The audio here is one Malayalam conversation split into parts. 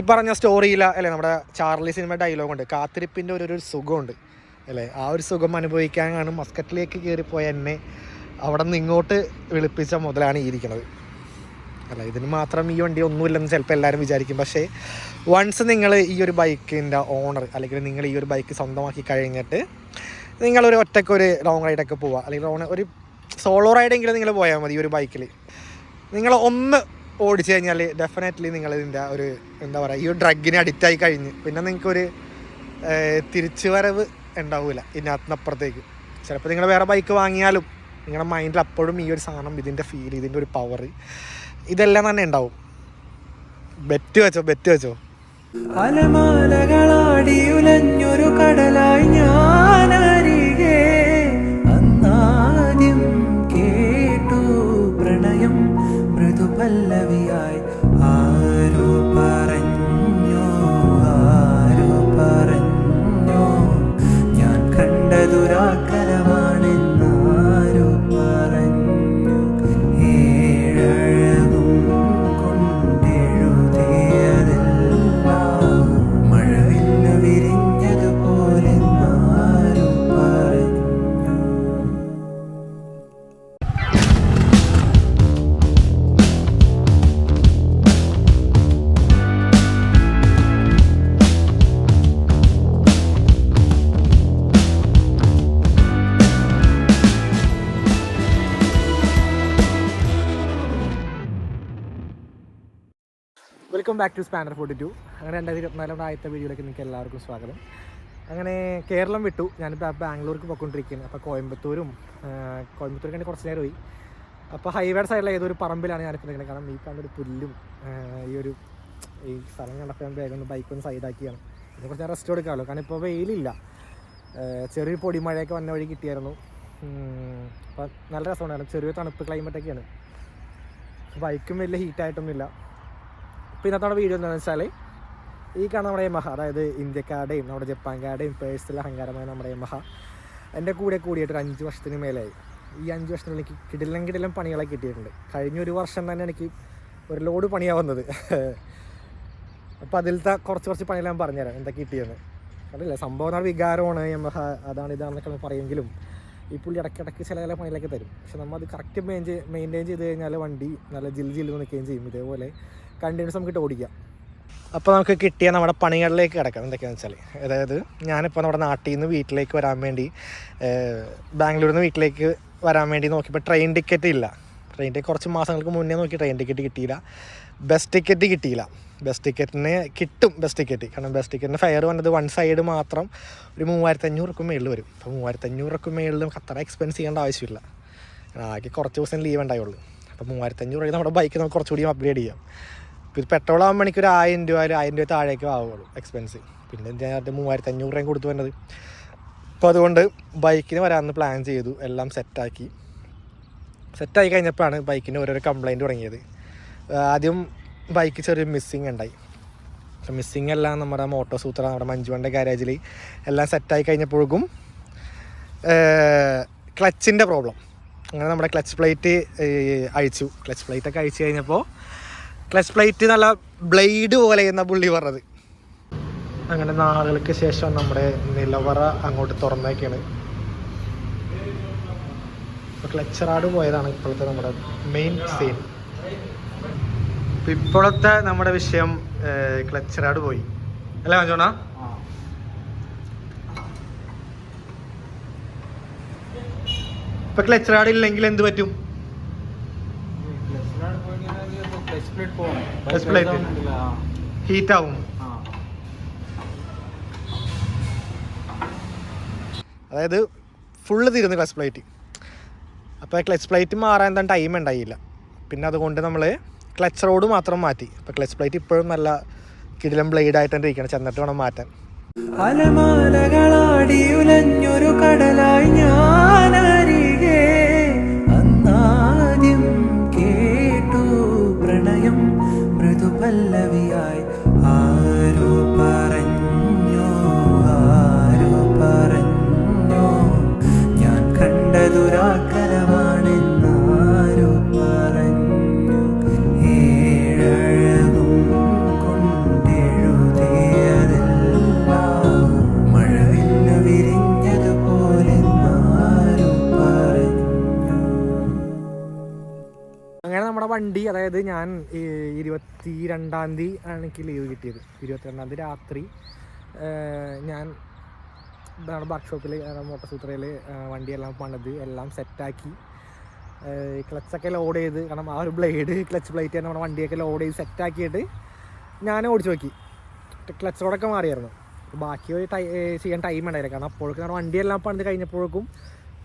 ഈ പറഞ്ഞ സ്റ്റോറിയില്ല അല്ലേ, നമ്മുടെ ചാർലി സിനിമ ഡയലോഗുണ്ട്, കാത്തിരിപ്പിൻ്റെ ഒരു സുഖമുണ്ട് അല്ലേ. ആ ഒരു സുഖം അനുഭവിക്കാനാണ് മസ്കറ്റിലേക്ക് കയറിപ്പോയ എന്നെ അവിടെ നിന്ന് ഇങ്ങോട്ട് വിളിപ്പിച്ച മുതലാണ് ഈ ഇരിക്കുന്നത് അല്ല. ഇതിന് മാത്രം ഈ വണ്ടി ഒന്നുമില്ലെന്ന് ചിലപ്പോൾ എല്ലാവരും വിചാരിക്കും. പക്ഷേ വൺസ് നിങ്ങൾ ഈ ഒരു ബൈക്കിൻ്റെ ഓണർ അല്ലെങ്കിൽ നിങ്ങൾ ഈ ഒരു ബൈക്ക് സ്വന്തമാക്കി കഴിഞ്ഞിട്ട് നിങ്ങളൊരു ഒറ്റയ്ക്കൊരു ലോങ് റൈഡൊക്കെ പോവുക, അല്ലെങ്കിൽ ഒരു സോളോ റൈഡെങ്കിലും നിങ്ങൾ പോയാൽ മതി ഈ ഒരു ബൈക്കിൽ. നിങ്ങൾ ഒന്ന് ഓടിച്ചു കഴിഞ്ഞാൽ ഡെഫിനറ്റ്ലി നിങ്ങളിതിൻ്റെ ഒരു എന്താ പറയുക, ഈ ഒരു ഡ്രഗിന് അഡിക്റ്റായി കഴിഞ്ഞ് പിന്നെ നിങ്ങൾക്കൊരു തിരിച്ചു വരവ് ഉണ്ടാവില്ല ഇതിനകത്തുനിന്നപ്പുറത്തേക്ക്. ചിലപ്പോൾ നിങ്ങൾ വേറെ ബൈക്ക് വാങ്ങിയാലും നിങ്ങളുടെ മൈൻഡിൽ അപ്പോഴും ഈ ഒരു സാധനം, ഇതിൻ്റെ ഫീൽ, ഇതിൻ്റെ ഒരു പവർ, ഇതെല്ലാം തന്നെ ഉണ്ടാവും. ബെറ്റ് വെച്ചോ. അലമാലകളാടിയുലഞ്ഞൊരു കടലായി ഞാനരികെ അന്നാദ്യം കേട്ടു പ്രണയം മൃദുപല്ലവിയായി. ആരോ പറഞ്ഞു ഞാൻ കണ്ടതുരാക്കരമാണെന്നാരോ പറഞ്ഞു. ഏഴഴകും കൊണ്ടെഴുതിയതെല്ലാം മഴവില്ല് വിരിഞ്ഞതുപോലെ ആരോ പറഞ്ഞു. Welcome back to spanner 42. അങ്ങനെ 2024 ആദ്യത്തെ വീഡിയോയിലേക്ക് നിങ്ങൾക്ക് എല്ലാവർക്കും സ്വാഗതം. അങ്ങനെ കേരളം വിട്ടു, ഞാനിപ്പോൾ ബാംഗ്ലൂർക്ക് പോയിക്കൊണ്ടിരിക്കുകയാണ്. അപ്പോൾ കോയമ്പത്തൂർക്ക് കുറച്ച് നേരം പോയി. അപ്പോൾ ഹൈവേയുടെ സൈഡിലെ ഏതൊരു പറമ്പിലാണ് ഞാനിപ്പോൾ നിൽക്കുന്നത്. കാരണം ഈ കാണുന്നൊരു പുല്ലും ഈ സ്ഥലം കണ്ടപ്പോൾ ഞാൻ വേഗം ബൈക്കൊന്ന് സൈഡാക്കിയാണ്. ഇതിനെ കുറച്ച് ഞാൻ റെസ്റ്റ് കൊടുക്കാമല്ലോ, കാരണം ഇപ്പോൾ വെയിലില്ല. ചെറിയൊരു പൊടിമഴയൊക്കെ വന്ന വഴി കിട്ടിയായിരുന്നു. അപ്പോൾ നല്ല രസമുണ്ടായിരുന്നു, ചെറിയ തണുപ്പ് ക്ലൈമറ്റൊക്കെയാണ്. ബൈക്കും വലിയ ഹീറ്റായിട്ടൊന്നുമില്ല. അപ്പോൾ ഇന്നത്തെ വീഡിയോ എന്താണെന്ന് വെച്ചാൽ, ഈ കാണുന്ന നമ്മുടെ യമഹ, അതായത് ഇന്ത്യക്കാരുടെയും നമ്മുടെ ജപ്പാൻകാരുടെയും പേഴ്സണൽ അഹങ്കാരമായ നമ്മുടെ യമഹ എൻ്റെ കൂടിയിട്ട് ഒരു 5 വർഷത്തിന് മേലായി. ഈ 5 വർഷത്തിൽ എനിക്ക് കിടിലം പണികളൊക്കെ കിട്ടിയിട്ടുണ്ട്. കഴിഞ്ഞൊരു വർഷം തന്നെ എനിക്ക് ഒരു ലോഡ് പണിയാണ് വന്നത്. അപ്പോൾ അതിലത്തെ കുറച്ച് പണിയെല്ലാം പറഞ്ഞുതരാം എന്തൊക്കെ കിട്ടിയെന്ന്. അതല്ല സംഭവം വികാരമാണ് യമഹ, അതാണ് ഇതാണെന്നൊക്കെ പറയുമെങ്കിലും ഈ പുള്ളി ഇടയ്ക്കിടയ്ക്ക് ചില പണികളൊക്കെ തരും. പക്ഷെ നമ്മൾ അത് കറക്റ്റ് മെയിൻറ്റെയിൻ ചെയ്ത് കഴിഞ്ഞാൽ വണ്ടി നല്ല ജില്ല് നിൽക്കുകയും ചെയ്യും. ഇതേപോലെ കണ്ടിന്യൂസ് നമുക്ക് ഓടിക്കാം. അപ്പോൾ നമുക്ക് കിട്ടിയ നമ്മുടെ പണികളിലേക്ക് കിടക്കാം. എന്തൊക്കെയാണെന്ന് വെച്ചാൽ, അതായത് ഞാനിപ്പോൾ നമ്മുടെ നാട്ടിൽ നിന്ന് വീട്ടിലേക്ക് വരാൻ വേണ്ടി, ബാംഗ്ലൂരിൽ നിന്ന് വീട്ടിലേക്ക് വരാൻ വേണ്ടി നോക്കിയപ്പോൾ ട്രെയിൻ ടിക്കറ്റ് ഇല്ല. ട്രെയിൻ ടിക്കറ്റ് കുറച്ച് മാസങ്ങൾക്ക് മുന്നേ നോക്കി, ട്രെയിൻ ടിക്കറ്റ് കിട്ടിയില്ല. ബസ് ടിക്കറ്റ് കിട്ടിയില്ല. ബസ് ടിക്കറ്റിന് കിട്ടും ബസ് ടിക്കറ്റ്, കാരണം ബസ് ടിക്കറ്റിന് ഫെയർ വന്നത് വൺ സൈഡ് മാത്രം ഒരു 3500 മേളിൽ വരും. അപ്പോൾ 3500 മേളിൽ അത്ര എക്സ്പെൻസ് ചെയ്യേണ്ട ആവശ്യമില്ല. ആകെ കുറച്ച് ദിവസം ലീവ് ഉണ്ടായുള്ളൂ. അപ്പോൾ 3500 നമ്മുടെ ബൈക്ക് നമുക്ക് കുറച്ചുകൂടി അപ്ഗ്രേഡ് ചെയ്യാം. ഇപ്പോൾ ഇത് പെട്രോൾ ആകുമ്പോൾ മണിക്കൊരു 1000 രൂപ താഴേക്കും ആവുള്ളൂ എക്സ്പെൻസ്. പിന്നെ എന്തിനായിട്ട് 3500 രൂപയും കൊടുത്തു വന്നത്. അപ്പോൾ അതുകൊണ്ട് ബൈക്കിന് വരാമെന്ന് പ്ലാൻ ചെയ്തു. എല്ലാം സെറ്റായി കഴിഞ്ഞപ്പോഴാണ് ബൈക്കിന് ഓരോരോ കംപ്ലയിൻറ്റ് തുടങ്ങിയത്. ആദ്യം ബൈക്ക് ചെറിയൊരു മിസ്സിങ് ഉണ്ടായി. മിസ്സിങ് എല്ലാം നമ്മുടെ മോട്ടോസൂത്ര, നമ്മുടെ മഞ്ജുവൻ്റെ ഗാരേജിൽ എല്ലാം സെറ്റായി കഴിഞ്ഞപ്പോഴേക്കും ക്ലച്ചിൻ്റെ പ്രോബ്ലം. അങ്ങനെ നമ്മുടെ ക്ലച്ച് പ്ലേറ്റ് അഴിച്ചു. ക്ലച്ച് പ്ലേറ്റൊക്കെ അഴിച്ചു കഴിഞ്ഞപ്പോൾ ക്ലച്ച് പ്ലേറ്റ് നല്ല ബ്ലേഡ് പോലെ എന്ന പുള്ളി പറഞ്ഞത്. അങ്ങനെ നാളുകൾക്ക് ശേഷം നമ്മുടെ നിലവറ അങ്ങോട്ട് തുറന്നേക്കാണ്. ഇപ്പോൾ ക്ലച്ച് റാഡ് പോയതാണ് ഇപ്പോഴത്തെ നമ്മുടെ മെയിൻ സീൻ. ഇപ്പോഴത്തെ നമ്മുടെ വിഷയം ക്ലച്ച് റാഡ് പോയി അല്ലേ മഞ്ജോണ? ഇപ്പൊ ക്ലച്ച് റാഡ് ഇല്ലെങ്കിൽ എന്ത് പറ്റും? ഹീറ്റ് ആവും. അതായത് ഫുള്ള് തീരുന്നു ക്ലച്ച് പ്ലേറ്റ്. അപ്പോൾ ക്ലച്ച് പ്ലേറ്റ് മാറാൻ എന്താ ടൈം ഉണ്ടായില്ല. പിന്നെ അതുകൊണ്ട് നമ്മൾ ക്ലച്ച് റോഡ് മാത്രം മാറ്റി. അപ്പോൾ ക്ലച്ച് പ്ലേറ്റ് ഇപ്പോഴും നല്ല കിടിലം ബ്ലേഡായിട്ട് തന്നെ ഇരിക്കണം, ചെന്നിട്ട് വേണം മാറ്റാൻ. അലമാലകളാടിയുലഞ്ഞൊരു കടലായി ഞാനരികെ അന്നാദ്യം കേട്ടു പ്രണയം മൃദുപല്ലവിയായി. ആരോ പറഞ്ഞു ഞാൻ കണ്ടതുരാക്കരമാണെന്നാരോ പറഞ്ഞു. ഏഴഴകും കൊണ്ടെഴുതിയതെല്ലാം വണ്ടി, അതായത് ഞാൻ 22-ാം തീയതി ആണ് എനിക്ക് ലീവ് കിട്ടിയത്. 22-ാം തീയതി രാത്രി ഞാൻ വർക്ക്ഷോപ്പിൽ മോട്ടോർ സൂത്രയിൽ വണ്ടിയെല്ലാം പണിത് എല്ലാം സെറ്റാക്കി ക്ലച്ചൊക്കെ ലോഡ് ചെയ്ത്, കാരണം ആ ഒരു ബ്ലേഡ് ക്ലച്ച് പ്ലേറ്റ് തന്നെ നമ്മുടെ വണ്ടിയൊക്കെ ലോഡ് ചെയ്ത് സെറ്റാക്കിയിട്ട് ഞാൻ ഓടിച്ചു നോക്കി. ക്ലച്ച് റോഡൊക്കെ മാറിയായിരുന്നു. ബാക്കി ചെയ്യാൻ ടൈം ഉണ്ടായില്ല, കാരണം അപ്പോഴേക്കും നമ്മുടെ വണ്ടിയെല്ലാം പണിത് കഴിഞ്ഞപ്പോഴേക്കും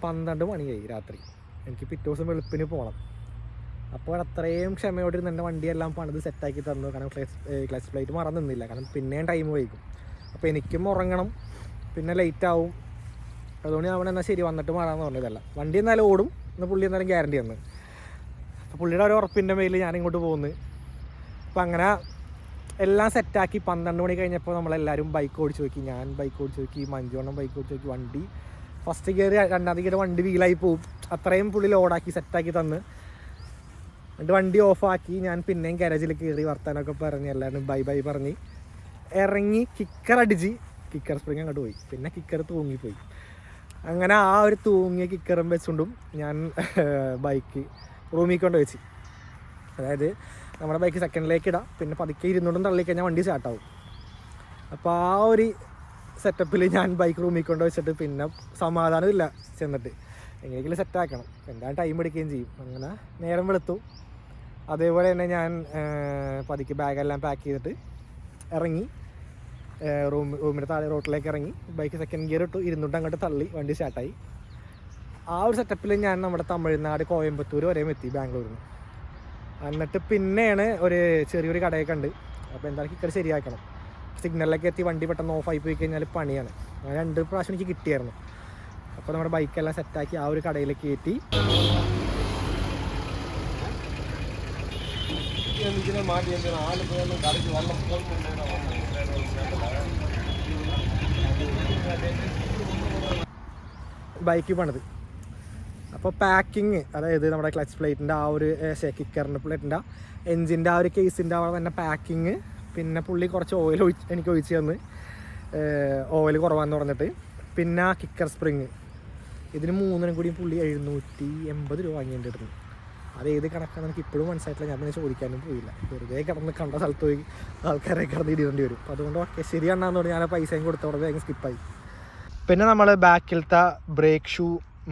12 മണിയായി രാത്രി. എനിക്ക് പിറ്റേ ദിവസം വെളുപ്പിന് പോകണം. അപ്പോൾ അത്രയും ക്ഷമയോടിരുന്ന് എൻ്റെ വണ്ടിയെല്ലാം പണിത് സെറ്റാക്കി തന്നു. കാരണം ക്ലച്ച് പ്ലേറ്റ് മറന്നു നിന്നില്ല, കാരണം പിന്നെയും ടൈം വൈകും. അപ്പോൾ എനിക്കും ഉറങ്ങണം, പിന്നെ ലേറ്റ് ആവും. അതുകൊണ്ട് ഞാൻ എന്നാൽ ശരി വന്നിട്ട് മാറാമെന്ന് പറഞ്ഞതല്ല. വണ്ടി എന്നാലും ഓടും എന്ന് പുള്ളി എന്നാലും ഗ്യാരണ്ടി തന്നു. അപ്പോൾ പുള്ളിയുടെ ഒരു ഉറപ്പിൻ്റെ മേലിൽ ഞാനിങ്ങോട്ട് പോകുന്നു. അപ്പോൾ അങ്ങനെ എല്ലാം സെറ്റാക്കി 12 മണി കഴിഞ്ഞപ്പോൾ നമ്മളെല്ലാവരും ബൈക്ക് ഓടിച്ച് നോക്കി. ഞാൻ ബൈക്ക് ഓടിച്ച് നോക്കി, മഞ്ജുവണ്ണം ബൈക്ക് ഓടിച്ച് നോക്കി. വണ്ടി ഫസ്റ്റ് ഗിയർ 2ാം ഗിയർ വണ്ടി വീലായി പോവും. അത്രയും പുള്ളി ലോഡാക്കി സെറ്റാക്കി തന്ന്. എന്നിട്ട് വണ്ടി ഓഫാക്കി ഞാൻ പിന്നെയും ഗാരേജിൽ കയറി വർത്താനൊക്കെ പറഞ്ഞ് എല്ലാവരും ബൈ ബൈ പറഞ്ഞ് ഇറങ്ങി കിക്കർ അടിച്ച് കിക്കർ സ്പ്രിങ് അങ്ങോട്ട് പോയി. പിന്നെ കിക്കർ തൂങ്ങിപ്പോയി. അങ്ങനെ ആ ഒരു തൂങ്ങിയ കിക്കറും വെച്ചുകൊണ്ടും ഞാൻ ബൈക്ക് റൂമിൽ കൊണ്ട് വെച്ച്. അതായത് നമ്മുടെ ബൈക്ക് സെക്കൻഡിലേക്ക് ഇടാം, പിന്നെ പതുക്കെ 200 തള്ളിക്കഴിഞ്ഞാൽ വണ്ടി സ്റ്റാർട്ടാവും. അപ്പോൾ ആ ഒരു സെറ്റപ്പിൽ ഞാൻ ബൈക്ക് റൂമിൽ കൊണ്ട് വെച്ചിട്ട് പിന്നെ സമാധാനമില്ല, ചെന്നിട്ട് എങ്ങനെയെങ്കിലും സെറ്റാക്കണം. എന്തായാലും ടൈം എടുക്കുകയും ചെയ്യും. അങ്ങനെ നേരം വെളുത്തു. അതേപോലെ തന്നെ ഞാൻ പതുക്കെ ബാഗെല്ലാം പാക്ക് ചെയ്തിട്ട് ഇറങ്ങി റൂമിൻ്റെ താഴെ റോട്ടിലേക്ക് ഇറങ്ങി ബൈക്ക് സെക്കൻഡ് ഗിയർ ഇട്ടു, 200 അങ്ങോട്ട് തള്ളി, വണ്ടി സ്റ്റാർട്ടായി. ആ ഒരു സെറ്റപ്പിൽ ഞാൻ നമ്മുടെ തമിഴ്നാട് കോയമ്പത്തൂർ വരെയും എത്തി, ബാംഗ്ലൂരിൽ നിന്ന്. എന്നിട്ട് പിന്നെയാണ് ഒരു ചെറിയൊരു കടയൊക്കെ ഉണ്ട്. അപ്പോൾ എന്തായാലും കിക്കർ ശരിയാക്കണം. സിഗ്നലിലേക്ക് എത്തി വണ്ടി പെട്ടെന്ന് ഓഫായി പോയി കഴിഞ്ഞാൽ പണിയാണ്. 2 പ്രാവശ്യം എനിക്ക് കിട്ടിയായിരുന്നു. അപ്പോൾ നമ്മുടെ ബൈക്കെല്ലാം സെറ്റാക്കി ആ ഒരു കടയിലേക്ക് കയറ്റി. ബൈക്ക് പണിത്. അപ്പോൾ പാക്കിങ്, അതായത് നമ്മുടെ ക്ലച്ച് പ്ലേറ്റിൻ്റെ ആ ഒരു കിക്കറിൻ്റെ പ്ലേറ്റിൻ്റെ എൻജിൻ്റെ ആ ഒരു കേസിൻ്റെ അവിടെ തന്നെ പാക്കിങ്. പിന്നെ പുള്ളി കുറച്ച് ഓയിൽ എനിക്ക് ഒഴിച്ച് തന്ന്, ഓയിൽ കുറവാന്ന് പറഞ്ഞിട്ട്. പിന്നെ കിക്കർ സ്പ്രിങ്, ഇതിന് 3നും കൂടി പുള്ളി 780 രൂപ വാങ്ങിയിട്ടുണ്ടായിരുന്നു. അത് ഏത് കണക്കാണെന്ന് എനിക്ക് ഇപ്പോഴും മനസ്സിലായിട്ടില്ല. ഞാൻ പിന്നെ ചോദിക്കാനും പോയില്ല. വെറുതെ കിടന്ന് കണ്ട സ്ഥലത്ത് പോയി ആൾക്കാരെ കിടന്ന് ഇടേണ്ടി വരും. അപ്പോൾ അതുകൊണ്ട് ഓക്കെ ശരിയാണെന്ന് പറഞ്ഞ് ഞാൻ ആ പൈസയും കൊടുത്തോടെ വേഗം സ്കിപ്പായി. പിന്നെ നമ്മൾ ബാക്കിലത്തെ ബ്രേക്ക് ഷൂ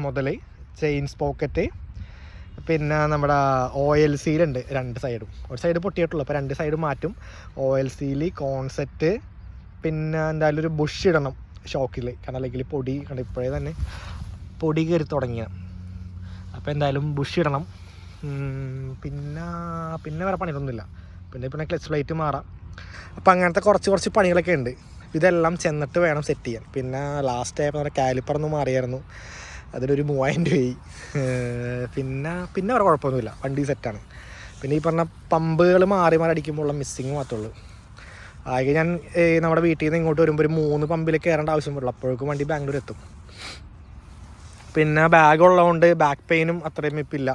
മുതൽ ചെയിൻ സ്പോക്കറ്റ്, പിന്നെ നമ്മുടെ OLC ഉണ്ട് 2 സൈഡും. ഒരു സൈഡ് പൊട്ടിയിട്ടുള്ളൂ, അപ്പോൾ 2 സൈഡ് മാറ്റും. OLC കോൺസെപ്റ്റ്, പിന്നെ എന്തായാലും ഒരു ബുഷ് ഇടണം ഷോക്കിൽ, കാരണം അല്ലെങ്കിൽ പൊടി കണ്ട് ഇപ്പോഴേ തന്നെ പൊടി കയറി തുടങ്ങിയ. അപ്പോൾ എന്തായാലും ബുഷ് ഇടണം. പിന്നെ വേറെ പണികളൊന്നുമില്ല. പിന്നെ ക്ലച്ച് പ്ലേറ്റ് മാറാം. അപ്പോൾ അങ്ങനത്തെ കുറച്ച് പണികളൊക്കെ ഉണ്ട്. ഇതെല്ലാം ചെന്നിട്ട് വേണം സെറ്റ് ചെയ്യാൻ. പിന്നെ ലാസ്റ്റ് ആയപ്പോൾ നമ്മുടെ കാലിപ്പറൊന്നും മാറിയായിരുന്നു, അതിലൊരു 3000 രൂപയായി. പിന്നെ വേറെ കുഴപ്പമൊന്നുമില്ല, വണ്ടി സെറ്റാണ്. പിന്നെ ഈ പറഞ്ഞ പമ്പുകൾ മാറി അടിക്കുമ്പോൾ ഉള്ള മിസ്സിങ് മാത്രമേ ഉള്ളൂ. ആകെ ഞാൻ നമ്മുടെ വീട്ടിൽ നിന്ന് ഇങ്ങോട്ട് വരുമ്പോൾ ഒരു 3 പമ്പിൽ കയറേണ്ട ആവശ്യം വരുള്ളൂ. അപ്പോഴേക്കും വണ്ടി ബാംഗ്ലൂർ എത്തും. പിന്നെ ബാഗ് ഉള്ളതുകൊണ്ട് ബാക്ക് പെയിനും അത്രയും ഇപ്പില്ല.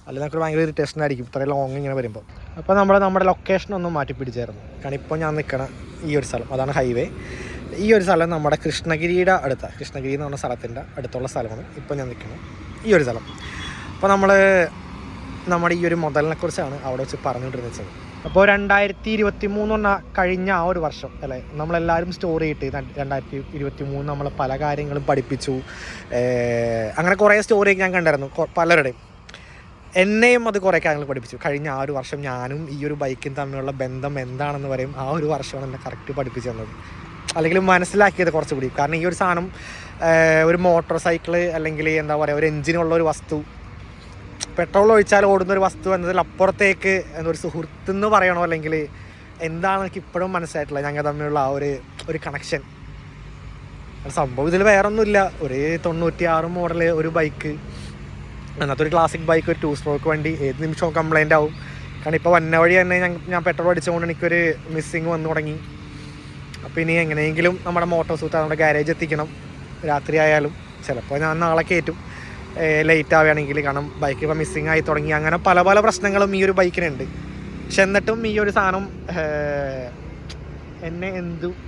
അല്ലെങ്കിൽ നമുക്ക് ഭയങ്കര ഇറിറ്റേഷൻ ആയിരിക്കും ഇത്രയും ലോങ് ഇങ്ങനെ വരുമ്പോൾ. അപ്പോൾ നമ്മുടെ ലൊക്കേഷനൊന്നും മാറ്റി പിടിച്ചായിരുന്നു. കാരണം ഇപ്പോൾ ഞാൻ നിൽക്കണ ഈ ഒരു സ്ഥലം, അതാണ് ഹൈവേ. ഈ ഒരു സ്ഥലം നമ്മുടെ കൃഷ്ണഗിരിയുടെ കൃഷ്ണഗിരി എന്ന് പറഞ്ഞ സ്ഥലത്തിൻ്റെ അടുത്തുള്ള സ്ഥലമാണ് ഇപ്പോൾ ഞാൻ നിൽക്കുന്നത്, ഈ ഒരു സ്ഥലം. അപ്പോൾ നമ്മുടെ ഈ ഒരു മുതലിനെ കുറിച്ചാണ് അവിടെ വെച്ച് പറഞ്ഞുകൊണ്ടിരുന്നത്. അപ്പോൾ 2023 കഴിഞ്ഞ ആ ഒരു വർഷം അല്ലേ, നമ്മളെല്ലാവരും സ്റ്റോറി ഇട്ട് 2023 നമ്മൾ പല കാര്യങ്ങളും പഠിപ്പിച്ചു. അങ്ങനെ കുറേ സ്റ്റോറി ഞാൻ കണ്ടായിരുന്നു പലരുടെയും. എന്നെയും അത് കുറേ കാര്യങ്ങൾ പഠിപ്പിച്ചു. കഴിഞ്ഞ ആ ഒരു വർഷം ഞാനും ഈ ഒരു ബൈക്കും തമ്മിലുള്ള ബന്ധം എന്താണെന്ന് പറയും ആ ഒരു വർഷമാണ് എന്നെ കറക്റ്റ് പഠിപ്പിച്ചു തന്നത്, അല്ലെങ്കിൽ മനസ്സിലാക്കിയത് കുറച്ചുകൂടി. കാരണം ഈ ഒരു സാധനം ഒരു മോട്ടോർ സൈക്കിള് അല്ലെങ്കിൽ എന്താ പറയുക ഒരു എൻജിനുള്ള ഒരു വസ്തു, പെട്രോൾ ഒഴിച്ചാൽ ഓടുന്നൊരു വസ്തു എന്നതിലപ്പുറത്തേക്ക് ഒരു സുഹൃത്തെന്ന് പറയണോ അല്ലെങ്കിൽ എന്താണ് എനിക്ക് ഇപ്പോഴും മനസ്സിലായിട്ടില്ല ഞങ്ങൾ തമ്മിലുള്ള ആ ഒരു കണക്ഷൻ. സംഭവം ഇതിൽ വേറെ ഒന്നുമില്ല. ഒരു 96 മോഡൽ ഒരു ബൈക്ക്, അന്നത്തെ ഒരു ക്ലാസിക് ബൈക്ക്, ഒരു 2 സ്ട്രോക്ക് വണ്ടി, ഏത് നിമിഷവും കംപ്ലൈൻ്റ് ആവും. കാരണം ഇപ്പോൾ വന്ന വഴി തന്നെ ഞാൻ പെട്രോൾ അടിച്ചുകൊണ്ട് എനിക്കൊരു മിസ്സിങ് വന്നു തുടങ്ങി. അപ്പോൾ ഇനി എങ്ങനെയെങ്കിലും നമ്മുടെ മോട്ടോർ സൂട്ട് നമ്മുടെ ഗാരേജ് എത്തിക്കണം. രാത്രി ആയാലും ചിലപ്പോൾ ഞാൻ നാളെ കയറ്റും ലേറ്റ് ആവുകയാണെങ്കിൽ, കാരണം ബൈക്ക് ഇപ്പോൾ മിസ്സിങ് ആയി തുടങ്ങി. അങ്ങനെ പല പ്രശ്നങ്ങളും ഈ ഒരു ബൈക്കിനുണ്ട്. പക്ഷെ എന്നിട്ടും ഈ ഒരു സാധനം എന്നെ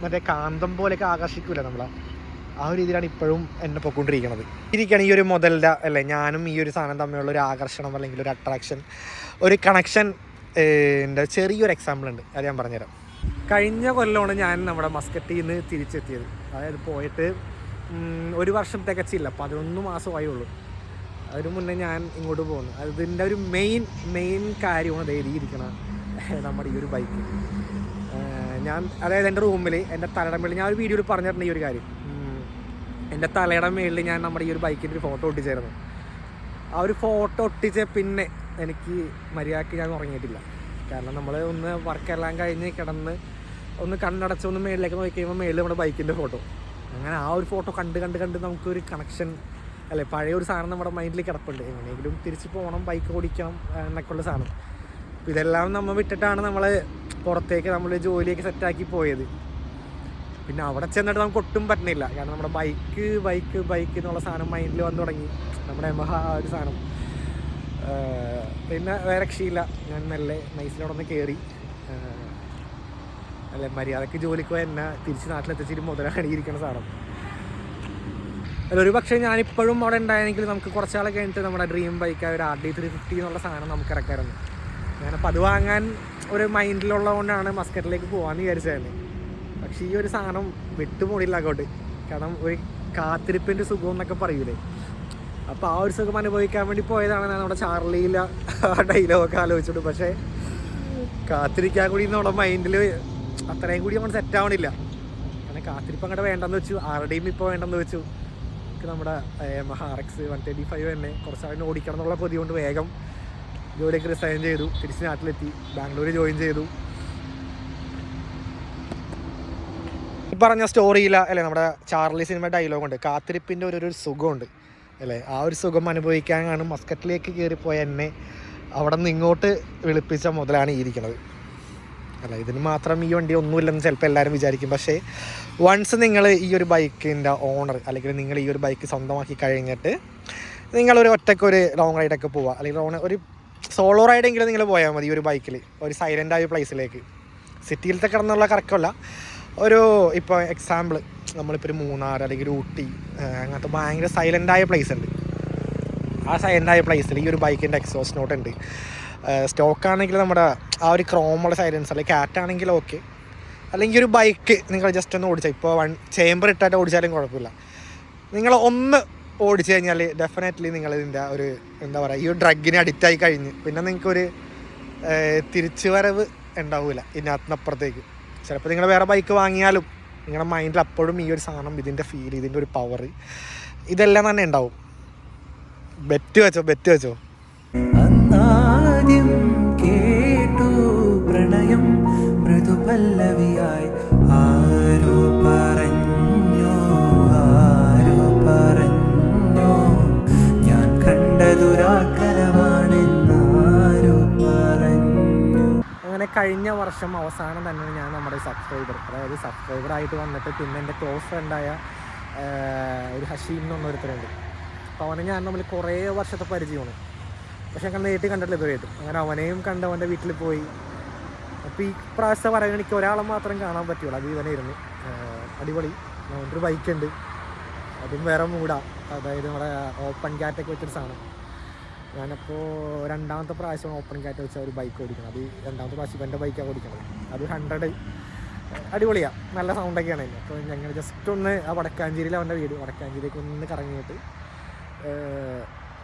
മറ്റേ കാന്തം പോലെയൊക്കെ ആകർഷിക്കൂല നമ്മളെ. ആ ഒരു രീതിയിലാണ് ഇപ്പോഴും എന്നെ പൊയ്ക്കൊണ്ടിരിക്കുന്നത്. ഈ ഒരു മുതലിൻ്റെ അല്ലേ ഞാനും ഈ ഒരു സാധനം തമ്മിലുള്ള ഒരു ആകർഷണം അല്ലെങ്കിൽ ഒരു അട്രാക്ഷൻ, ഒരു കണക്ഷൻ എൻ്റെ ചെറിയൊരു എക്സാമ്പിൾ ഉണ്ട്, അത് ഞാൻ പറഞ്ഞുതരാം. കഴിഞ്ഞ കൊല്ലമാണ് ഞാൻ നമ്മുടെ മസ്കറ്റിൽ നിന്ന് തിരിച്ചെത്തിയത്. അതായത് പോയിട്ട് 1 വർഷം തികച്ചില്ല, 11 മാസമായി ഉള്ളൂ. അതിന് മുന്നേ ഞാൻ ഇങ്ങോട്ട് പോകുന്നു. അതിൻ്റെ ഒരു മെയിൻ കാര്യമാണ് എഴുതിയിരിക്കണ നമ്മുടെ ഈ ഒരു ബൈക്ക്. ഞാൻ അതായത് എൻ്റെ റൂമിൽ എൻ്റെ തലയുടെ മേളിൽ ഞാൻ ഒരു വീഡിയോയിൽ പറഞ്ഞിട്ടുണ്ട് ഈ ഒരു കാര്യം. എൻ്റെ തലയുടെ മേളിൽ ഞാൻ നമ്മുടെ ഈ ഒരു ബൈക്കിൻ്റെ ഒരു ഫോട്ടോ ഒട്ടിച്ചായിരുന്നു. ആ ഒരു ഫോട്ടോ ഒട്ടിച്ച പിന്നെ എനിക്ക് മര്യാദയ്ക്ക് ഞാൻ ഉറങ്ങിയിട്ടില്ല. കാരണം നമ്മൾ ഒന്ന് വർക്കെല്ലാം കഴിഞ്ഞ് കിടന്ന് ഒന്ന് കണ്ണടച്ച് ഒന്ന് മേളിലേക്ക് നോക്കി കഴിയുമ്പോൾ മേളിൽ നമ്മുടെ ബൈക്കിൻ്റെ ഫോട്ടോ, അങ്ങനെ ആ ഒരു ഫോട്ടോ കണ്ട് നമുക്കൊരു കണക്ഷൻ അല്ലേ, പഴയ ഒരു സാധനം നമ്മുടെ മൈൻഡിൽ കിടപ്പുണ്ട്. എങ്ങനെയെങ്കിലും തിരിച്ച് പോകണം, ബൈക്ക് ഓടിക്കണം എന്നൊക്കെയുള്ള സാധനം. അപ്പോൾ ഇതെല്ലാം നമ്മൾ വിട്ടിട്ടാണ് നമ്മൾ പുറത്തേക്ക് നമ്മൾ ജോലിയൊക്കെ സെറ്റാക്കി പോയത്. പിന്നെ അവിടെ ചെന്നിട്ട് നമുക്ക് ഒട്ടും പറ്റുന്നില്ല. കാരണം നമ്മുടെ ബൈക്ക് എന്നുള്ള സാധനം മൈൻഡിൽ വന്നു തുടങ്ങി, നമ്മുടെ ഒരു സാധനം. പിന്നെ വേറെ രക്ഷയില്ല, ഞാൻ മെല്ലെ നൈസിലവിടെ ഒന്ന് കയറി അല്ലെ മര്യാദക്ക് ജോലിക്ക് പോയി എന്നെ തിരിച്ച് നാട്ടിലെത്തിച്ചിട്ട് മുതലാണ് ഇരിക്കുന്ന സാധനം. അതിലൊരു പക്ഷേ ഞാനിപ്പോഴും അവിടെ ഉണ്ടായെങ്കിൽ നമുക്ക് കുറച്ചാളെ കഴിഞ്ഞിട്ട് നമ്മുടെ ഡ്രീം ബൈക്കായ ഒരു RD350 എന്നുള്ള സാധനം നമുക്ക് ഇറക്കാറുണ്ട്. ഞാനപ്പോൾ അത് വാങ്ങാൻ ഒരു മൈൻഡിലുള്ളതുകൊണ്ടാണ് മസ്കറ്റിലേക്ക് പോകാമെന്ന് വിചാരിച്ചത്. പക്ഷേ ഈ ഒരു സാധനം വിട്ടുപോണില്ല അങ്ങോട്ട്. കാരണം ഒരു കാത്തിരിപ്പിൻ്റെ സുഖം എന്നൊക്കെ പറയൂലേ, അപ്പോൾ ആ ഒരു സുഖം അനുഭവിക്കാൻ വേണ്ടി പോയതാണ്. ഞാൻ നമ്മുടെ ചാർലിയിലെ ഡയലോഗൊക്കെ ആലോചിച്ചിട്ട്, പക്ഷേ കാത്തിരിക്കാൻ കൂടി നമ്മുടെ മൈൻഡിൽ അത്രയും കൂടി നമ്മൾ സെറ്റാവണില്ല. കാരണം കാത്തിരിപ്പ് അങ്ങോട്ട് വേണ്ടെന്ന് വെച്ചു, RDയും ഇപ്പോൾ വേണ്ടെന്ന് വെച്ചു. നമ്മുടെ RX 125 തന്നെ കുറച്ചാളിന് ഓടിക്കണം എന്നുള്ള കൊതി കൊണ്ട് വേഗം ജോലിയൊക്കെ റിസൈൻ ചെയ്തു, തിരിച്ച് നാട്ടിലെത്തി, ബാംഗ്ലൂർ ജോയിൻ ചെയ്തു. ഈ പറഞ്ഞ സ്റ്റോറിയില്ല അല്ലേ, നമ്മുടെ ചാർലി സിനിമ ഡയലോഗുണ്ട്, കാത്തിരിപ്പിൻ്റെ ഒരു സുഖമുണ്ട് അല്ലേ. ആ ഒരു സുഖം അനുഭവിക്കാനാണ് മസ്കറ്റിലേക്ക് കയറിപ്പോയ എന്നെ അവിടെ നിന്ന് ഇങ്ങോട്ട് വിളിപ്പിച്ച മുതലാണ് ഇരിക്കുന്നത് അല്ല. ഇതിന് മാത്രം ഈ വണ്ടി ഒന്നുമില്ലെന്ന് ചിലപ്പോൾ എല്ലാവരും വിചാരിക്കും. പക്ഷേ വൺസ് നിങ്ങൾ ഈ ഒരു ബൈക്കിൻ്റെ ഓണർ അല്ലെങ്കിൽ നിങ്ങൾ ഈ ഒരു ബൈക്ക് സ്വന്തമാക്കി കഴിഞ്ഞിട്ട് നിങ്ങളൊരു ഒറ്റയ്ക്കൊരു ലോങ് റൈഡൊക്കെ പോവുക, അല്ലെങ്കിൽ ഒരു സോളോ റൈഡെങ്കിലും നിങ്ങൾ പോയാൽ മതി ഈ ഒരു ബൈക്കിൽ, ഒരു സൈലൻ്റായ പ്ലേസിലേക്ക്. സിറ്റിയിലത്തെ കിടന്നുള്ള കറക്കമല്ല, ഒരു ഇപ്പോൾ എക്സാമ്പിൾ നമ്മളിപ്പോൾ ഒരു മൂന്നാർ അല്ലെങ്കിൽ ഒരു ഊട്ടി അങ്ങനത്തെ ഭയങ്കര സൈലൻ്റായ പ്ലേസ് ഉണ്ട്. ആ സൈലൻ്റായ പ്ലേസിൽ ഈ ഒരു ബൈക്കിൻ്റെ എക്സോസ്റ്റ് നോട്ട് ഉണ്ട്. സ്റ്റോക്കാണെങ്കിൽ നമ്മുടെ ആ ഒരു ക്രോമുള്ള സൈലൻസ്, അല്ലെങ്കിൽ കാറ്റാണെങ്കിൽ ഓക്കെ. അല്ലെങ്കിൽ ഒരു ബൈക്ക് നിങ്ങൾ ജസ്റ്റ് ഒന്ന് ഓടിച്ചാൽ, ഇപ്പോൾ ചേമ്പർ ഇട്ടായിട്ട് ഓടിച്ചാലും കുഴപ്പമില്ല. നിങ്ങൾ ഒന്ന് ഓടിച്ചു കഴിഞ്ഞാൽ ഡെഫിനറ്റ്ലി നിങ്ങളിതിൻ്റെ ഒരു എന്താ പറയുക, ഈ ഒരു ഡ്രഗിന് അഡിക്റ്റായി കഴിഞ്ഞ് പിന്നെ നിങ്ങൾക്കൊരു തിരിച്ചു വരവ് ഉണ്ടാവില്ല ഇതിനകത്തുനിന്നപ്പുറത്തേക്ക്. ചിലപ്പോൾ നിങ്ങൾ വേറെ ബൈക്ക് വാങ്ങിയാലും നിങ്ങളുടെ മൈൻഡിൽ അപ്പോഴും ഈ ഒരു സാധനം, ഇതിൻ്റെ ഫീൽ, ഇതിൻ്റെ ഒരു പവർ, ഇതെല്ലാം തന്നെ ഉണ്ടാവും. ബെറ്റ് വെച്ചോ. അന്നാദ്യം കേട്ടു പ്രണയം മൃദുപല്ലവിയായി, ആരോ പറഞ്ഞു ഞാൻ കണ്ടതുരാക്കരമാണെന്നാരോ പറഞ്ഞു. അങ്ങനെ കഴിഞ്ഞ വർഷം അവസാനം തന്നെ ഞാൻ നമ്മുടെ സബ്സ്ക്രൈബറായിട്ട് വന്നിട്ട് പിന്നെ എൻ്റെ ക്ലോസ് ഫ്രണ്ടായ ഒരു ഹഷീം എന്നൊരുത്തരുണ്ട്. അപ്പോൾ അവനെ ഞാൻ നമ്മൾ കുറേ വർഷത്തെ പരിചയമാണ്, പക്ഷെ അങ്ങനെ നേരിട്ട് കണ്ടിട്ടില്ല ഇതുവരെയായിട്ടും. അങ്ങനെ അവനെയും കണ്ട് അവൻ്റെ വീട്ടിൽ പോയി. അപ്പോൾ ഈ പ്രാവശ്യത്തെ പറയുന്നത് എനിക്ക് ഒരാളെ മാത്രം കാണാൻ പറ്റുള്ളൂ, അത് ഇവനായിരുന്നു. അടിപൊളി. അവൻ്റെ ഒരു ബൈക്കുണ്ട്, അതും വേറെ മൂടാ. അതായത് നമ്മുടെ ഓപ്പൺ ക്യാറ്റൊക്കെ വെച്ചൊരു സാധനം. ഞാനപ്പോൾ 2ാമത്തെ പ്രാവശ്യം ഓപ്പൺ ക്യാറ്റ് വെച്ച ഒരു ബൈക്ക് ഓടിക്കണം. അത് 2ാമത്തെ പ്രാവശ്യം എൻ്റെ ബൈക്കാണ് ഓടിക്കണത്. അത് 100 അടിപൊളിയാണ്, നല്ല സൗണ്ടൊക്കെയാണ് അതിന്. അപ്പോൾ ഞങ്ങൾ ജസ്റ്റ് ഒന്ന് ആ വടക്കാഞ്ചേരിയിൽ അവൻ്റെ വീട്, വടക്കാഞ്ചേരിയിലേക്ക് ഒന്ന് കറങ്ങിയിട്ട്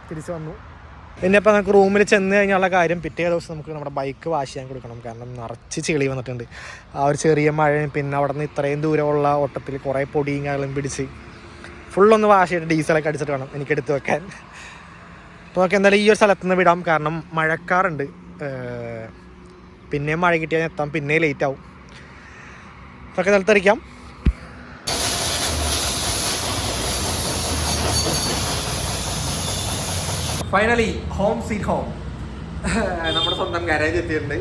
തിരിച്ച് വന്നു. പിന്നെ ഇപ്പോൾ നമുക്ക് റൂമിൽ ചെന്ന് കഴിഞ്ഞുള്ള കാര്യം, പിറ്റേ ദിവസം നമുക്ക് നമ്മുടെ ബൈക്ക് വാഷ് ചെയ്യാൻ കൊടുക്കണം. കാരണം നിറച്ച് ചെളി വന്നിട്ടുണ്ട്. ആ ഒരു ചെറിയ മഴയും പിന്നെ അവിടെ നിന്ന് ഇത്രയും ദൂരമുള്ള ഓട്ടത്തിൽ കുറേ പൊടിയും കാര്യങ്ങളും പിടിച്ച് ഫുള്ളൊന്ന് വാഷ് ചെയ്തിട്ട് ഡീസലൊക്കെ അടിച്ചിട്ട് വേണം എനിക്കെടുത്ത് വെക്കാൻ. അപ്പോൾ നമുക്ക് എന്തായാലും ഈ ഒരു സ്ഥലത്ത് നിന്ന് വിടാം, കാരണം മഴക്കാറുണ്ട്. പിന്നെയും മഴ കിട്ടിയാൽ എത്താം, പിന്നെയും ലേറ്റ് ആവും. അപ്പോൾ സ്ഥലത്തിരിക്കാം. ഫൈനലി ഹോം സ്വീറ്റ് ഹോം, നമ്മുടെ സ്വന്തം ഗാരേജ് എത്തിയിട്ടുണ്ട്.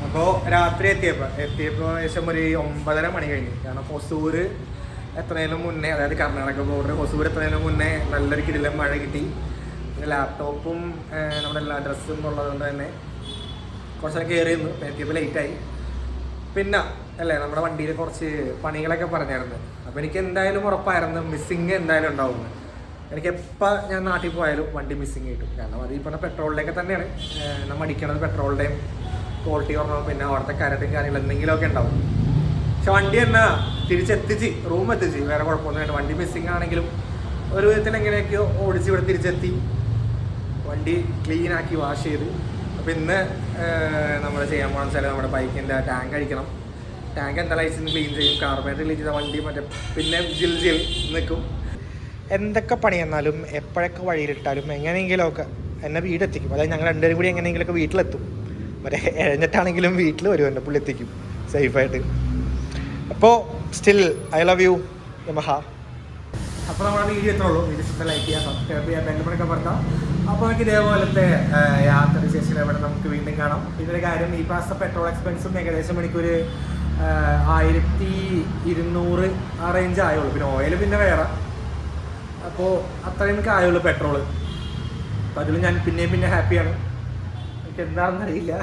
അപ്പോൾ രാത്രി എത്തിയപ്പോൾ ഏകദേശം ഒരു 9:30 മണി കഴിഞ്ഞു. കാരണം ഹൊസൂർ എത്തുന്നതിന് മുന്നേ, അതായത് കർണാടക ബോർഡർ ഹൊസൂർ എത്തുന്നതിന് മുന്നേ നല്ലൊരു കിടിലം മഴ കിട്ടി. പിന്നെ ലാപ്ടോപ്പും നമ്മുടെ എല്ലാ ഡ്രസ്സും ഉള്ളതുകൊണ്ട് തന്നെ കുറച്ചൊക്കെ കയറി നിന്നു. എത്തിയപ്പോൾ ലേറ്റായി. പിന്നെ അല്ലേ നമ്മുടെ വണ്ടിയിൽ കുറച്ച് പണികളൊക്കെ പറഞ്ഞായിരുന്നു. അപ്പോൾ എനിക്ക് എന്തായാലും ഉറപ്പായിരുന്നു മിസ്സിങ് എന്തായാലും ഉണ്ടാവുമെന്ന്. എനിക്ക് എപ്പോൾ ഞാൻ നാട്ടിൽ പോയാലും വണ്ടി മിസ്സിങ് കിട്ടും. കാരണം അത് ഈ പറഞ്ഞ പെട്രോളിലേക്ക് തന്നെയാണ് നമ്മൾ അടിക്കണത്. പെട്രോളിൻ്റെയും ക്വാളിറ്റി കുറഞ്ഞു, പിന്നെ അവിടുത്തെ കരട്ടും കാര്യങ്ങൾ എന്തെങ്കിലുമൊക്കെ ഉണ്ടാവും. പക്ഷെ വണ്ടി തന്നെ തിരിച്ചെത്തിച്ച് റൂം എത്തിച്ച്, വേറെ കുഴപ്പമൊന്നുമില്ല. വണ്ടി മിസ്സിങ് ആണെങ്കിലും ഒരു വിധത്തിൽ എങ്ങനെയൊക്കെയോ ഓടിച്ച് ഇവിടെ തിരിച്ചെത്തി, വണ്ടി ക്ലീനാക്കി വാഷ് ചെയ്ത്. അപ്പോൾ ഇന്ന് നമ്മൾ ചെയ്യാൻ പോകുന്ന വെച്ചാൽ നമ്മുടെ ബൈക്കിൻ്റെ ടാങ്ക് അടിക്കണം. ടാങ്ക് എന്താ ലൈസൻസ് ക്ലീൻ ചെയ്യും, കാർബറേറ്റർ ക്ലീൻ ചെയ്ത വണ്ടി മറ്റേ പിന്നെ ജിൽ നിൽക്കും. എന്തൊക്കെ പണി എന്നാലും എപ്പോഴൊക്കെ വഴിയിലിട്ടാലും എങ്ങനെയെങ്കിലുമൊക്കെ എന്നെ വീടെത്തിക്കും. അതായത് ഞങ്ങൾ രണ്ടുപേരും കൂടി എങ്ങനെയെങ്കിലുമൊക്കെ വീട്ടിലെത്തും. മറ്റേ എഴുന്നിട്ടാണെങ്കിലും വീട്ടിൽ വരും, എൻ്റെ പുള്ളി എത്തിക്കും സേഫായിട്ട്. അപ്പോൾ still I love you Yamaha. അപ്പോൾ നമ്മുടെ വീഡിയോ എത്തുള്ളൂ. വീഡിയോ ഇഷ്ടം ലൈക്ക് ചെയ്യുക, സബ്സ്ക്രൈബ് ചെയ്യുക, ബെല്ലൈക്കൺ അമർത്താം. അപ്പോൾ നമുക്ക് ഇതേപോലത്തെ യാത്ര വിശേഷങ്ങൾ ഇവിടെ നമുക്ക് വീണ്ടും കാണാം. ഇതൊരു കാര്യം, ഈ പ്രാവശ്യത്തെ പെട്രോൾ എക്സ്പെൻസും ഏകദേശം മണിക്കൂർ 1200 ആ റേഞ്ച് ആയുള്ളൂ. പിന്നെ ഓയിൽ പിന്നെ വേറെ, അപ്പോൾ അത്രയും ആയുള്ളൂ പെട്രോള്. അപ്പോൾ അതിൽ ഞാൻ പിന്നെ ഹാപ്പിയാണ്. എനിക്ക് എന്താണെന്നറിയില്ല.